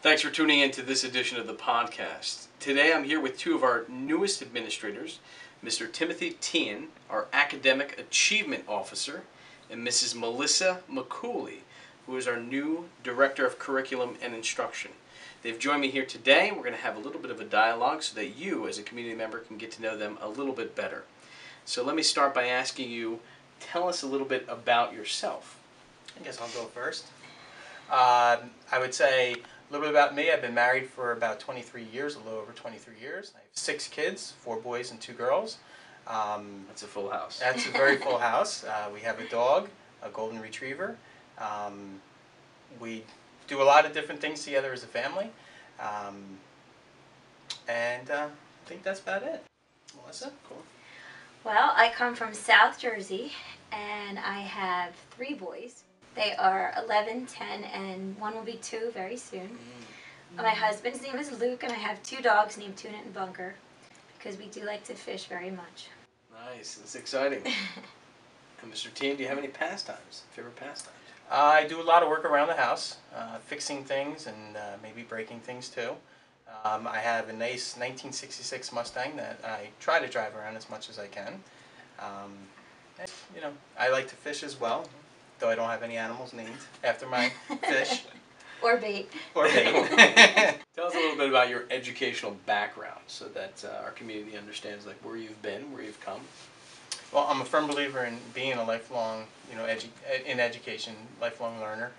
Thanks for tuning in to this edition of the podcast. Today I'm here with two of our newest administrators, Mr. Timothy Teehan, our Academic Achievement Officer, and Mrs. Melissa McCooley, who is our new Director of Curriculum and Instruction. They've joined me here today. We're going to have a little bit of a dialogue so that you, as a community member, can get to know them a little bit better. So let me start by asking you, tell us a little bit about yourself. I guess I'll go first. I would say a little bit about me. I've been married for about 23 years, a little over 23 years. I have 6 kids, 4 boys and 2 girls. That's a full house. That's a very full house. We have a dog, a golden retriever. We do a lot of different things together as a family. And I think that's about it. Melissa? Cool. Well, I come from South Jersey, and I have 3 boys. They are 11, 10, and one will be 2 very soon. My husband's name is Luke, and I have 2 dogs named Tuna and Bunker, because we do like to fish very much. Nice, that's exciting. And Mr. Teehan, do you have any pastimes, favorite pastimes? I do a lot of work around the house, fixing things and maybe breaking things too. I have a nice 1966 Mustang that I try to drive around as much as I can. And, you know, I like to fish as well, though I don't have any animals named after my fish. Or bait. Or bait. Tell us a little bit about your educational background so that our community understands like where you've been, where you've come. Well, I'm a firm believer in being a lifelong, in education, lifelong learner.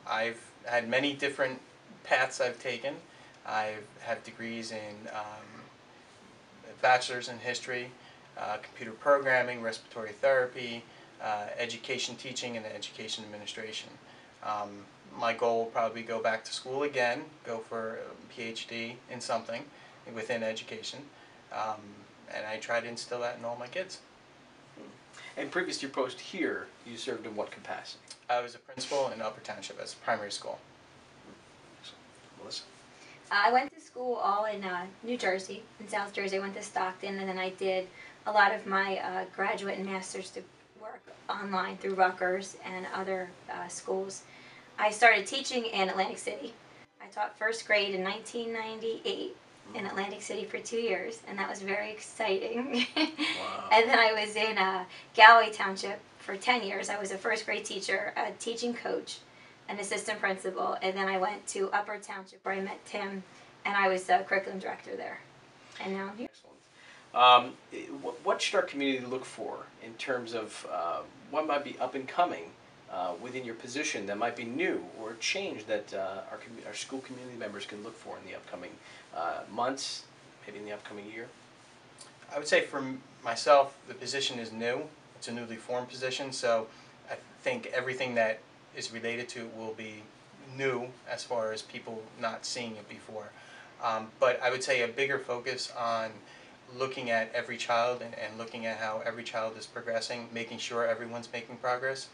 I've had many different paths I've taken. I have degrees in bachelor's in history, computer programming, respiratory therapy, education teaching, and education administration. My goal will probably go back to school again, go for a PhD in something within education. And I try to instill that in all my kids. And previous to your post here, you served in what capacity? I was a principal in Upper Township as a primary school. Melissa? I went to school all in New Jersey, in South Jersey. I went to Stockton, and then I did a lot of my graduate and master's work online through Rutgers and other schools. I started teaching in Atlantic City. I taught first grade in 1998. In Atlantic City for 2 years, and that was very exciting. Wow. And then I was in Galway Township for 10 years. I was a first grade teacher, a teaching coach, an assistant principal, and then I went to Upper Township where I met Tim, and I was the curriculum director there. And now I'm here. Excellent. What should our community look for in terms of what might be up and coming within your position that might be new or change that our school community members can look for in the upcoming months, maybe in the upcoming year? I would say for myself, the position is new. It's a newly formed position, so I think everything that is related to it will be new as far as people not seeing it before. But I would say a bigger focus on looking at every child and looking at how every child is progressing, making sure everyone's making progress.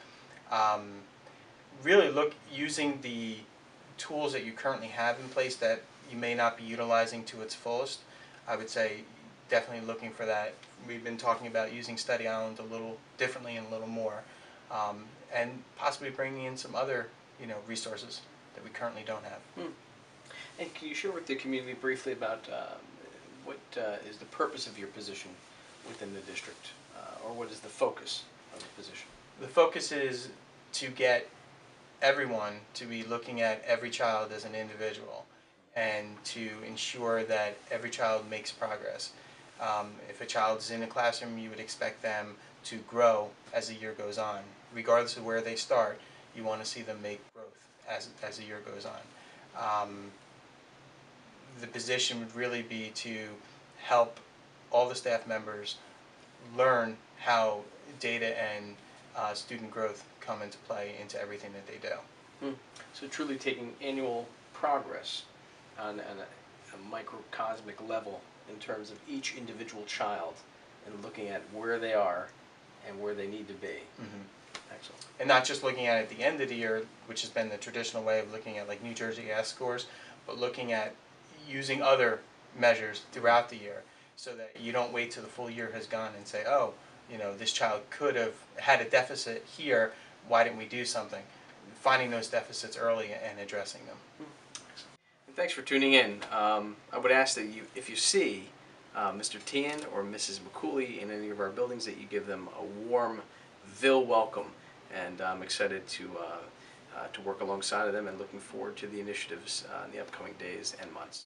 Really using the tools that you currently have in place that you may not be utilizing to its fullest. I would say definitely looking for that. We've been talking about using Study Island a little differently and a little more, and possibly bringing in some other resources that we currently don't have. And can you share with the community briefly about what is the purpose of your position within the district, or what is the focus of the position? The focus is to get everyone to be looking at every child as an individual and to ensure that every child makes progress. If a child is in a classroom, you would expect them to grow as the year goes on. Regardless of where they start, you want to see them make growth as the year goes on. The position would really be to help all the staff members learn how data and student growth come into play into everything that they do. So truly taking annual progress on a microcosmic level in terms of each individual child and looking at where they are and where they need to be. Excellent. And not just looking at it at the end of the year, which has been the traditional way of looking at like New Jersey AS scores, but looking at using other measures throughout the year so that you don't wait till the full year has gone and say, oh, this child could have had a deficit here, why didn't we do something? Finding those deficits early and addressing them. Thanks for tuning in. I would ask that you, if you see Mr. Teehan or Mrs. McCooley in any of our buildings, that you give them a warm Ville welcome. And I'm excited to work alongside of them and looking forward to the initiatives in the upcoming days and months.